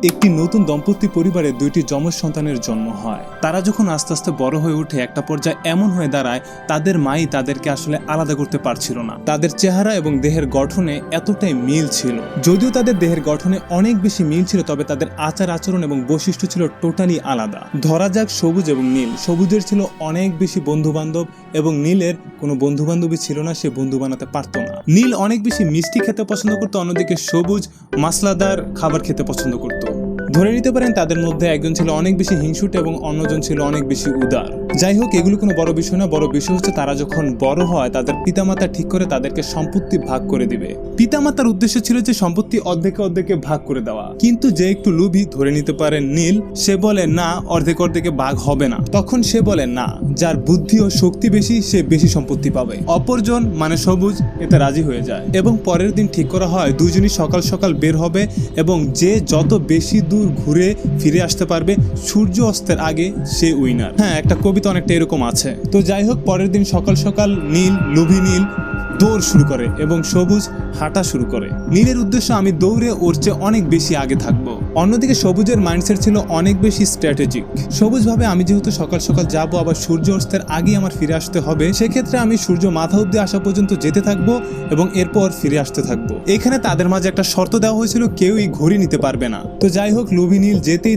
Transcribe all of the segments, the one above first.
একটি নতুন দম্পতি পরিবারে দুইটি যমজ সন্তানের জন্ম হয়। তারা যখন আস্তে আস্তে বড় হয়ে ওঠে একটা পর্যায়ে এমন হয়ে দাঁড়ায় তাদের মাই তাদেরকে আসলে আলাদা করতে পারছিল না। তাদের চেহারা এবং দেহের গঠনে এতটাই মিল ছিল। যদিও তাদের দেহের গঠনে অনেক বেশি মিল ছিল, তবে তাদের আচার আচরণ এবং বৈশিষ্ট্য ছিল টোটালি আলাদা। ধরা যাক সবুজ এবং নীল। সবুজের ছিল অনেক বেশি বন্ধু বান্ধব এবং নীলের কোনো বন্ধু বান্ধবী ছিল না, সে বন্ধু বানাতে পারতো না। নীল অনেক বেশি মিষ্টি খেতে পছন্দ করতো, অন্যদিকে সবুজ মশলাদার খাবার খেতে পছন্দ করতো। ধরে নিতে পারেন তাদের মধ্যে একজন ছিল অনেক বেশি হিংসুটে এবং অন্যজন ছিল অনেক বেশি উদার। যাই হোক, এগুলো কোনো বড় বিষয় না। বড় বিষয় হচ্ছে তারা যখন বড় হয় তাদের পিতামাতা ঠিক করে তাদেরকে সম্পত্তি ভাগ করে দিবে। পিতামাতার উদ্দেশ্য ছিল যে সম্পত্তি অর্ধেকে অর্ধেকে ভাগ করে দেওয়া, কিন্তু যে একটু লোভী, ধরে নিতে পারেন নীল, সে বলে না, অর্ধেকে অর্ধেকে ভাগ হবে না। তখন সে বলে না, যার বুদ্ধি ও শক্তি বেশি সে বেশি সম্পত্তি পাবে। অপরজন মানে সবুজ এতে রাজি হয়ে যায় এবং পরের দিন ঠিক করা হয় দুইজনই সকাল সকাল বের হবে এবং যে যত বেশি দূর ঘুরে ফিরে আসতে পারবে সূর্য অস্তের আগে সে উইনার। হ্যাঁ, একটা কবিতা অনেকটা এরকম আছে। তো যাই হোক, পরের দিন সকাল সকাল নীল, লোভী নীল দৌড় শুরু করে এবং সবুজ হাঁটা শুরু করে। নীলের উদ্দেশ্য আমি দৌড়ে ওর চেয়ে অনেক বেশি আগে থাকবো। অন্যদিকে সবুজের মাইন্ডসেট ছিল অনেক বেশি স্ট্র্যাটেজিক। সবুজ ভাবে আমি যেহেতু সকাল সকাল যাবো, আবার সূর্য অস্তের আগে আমার ফিরে আসতে হবে, সেক্ষেত্রে আমি সূর্য মাথা অব্দি আসা পর্যন্ত যেতে থাকবো এবং এরপর ফিরে আসতে থাকবো। এখানে তাদের মাঝে একটা শর্ত দেওয়া হয়েছিল, কেউই ঘড়ি নিতে পারবে না। তো যাই হোক, লোভী নীল যেতেই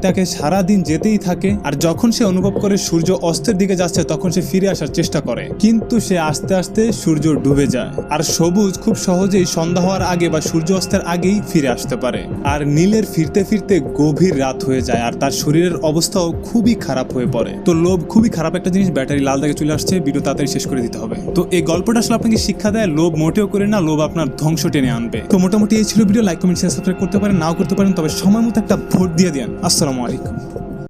থাকে, সারাদিন যেতেই থাকে। আর যখন সে অনুভব করে সূর্য অস্তের দিকে যাচ্ছে তখন সে ফিরে আসার চেষ্টা করে, কিন্তু সে আস্তে আস্তে সূর্য ডুবে যায়। আর সবুজ খুব সহজেই সন্ধ্যা হওয়ার আগে বা সূর্য অস্তের আগেই ফিরে আসতে পারে। আর নীলের ফিরতে ফিরতে গভীর রাত হয়ে যায় আর তার শরীরের অবস্থাও খুবই খারাপ হয়ে পড়ে। তো লোভ খুবই খারাপ একটা জিনিস। ব্যাটারি লাল দাগে চলে আসছে, ভিডিও তাড়াতাড়ি শেষ করে দিতে হবে। তো এই গল্পটা আসলে আপনাকে শিক্ষা দেয়, লোভ মোটেও করে না, লোভ আপনার ধ্বংস টেনে আনবে। তো মোটামুটি এই ছিল video. Like, comment, share, subscribe করতে পারেন, নাও করতে পারেন, তবে সময় মতো একটা ভোট দিয়ে দেন। আসসালামু আলাইকুম।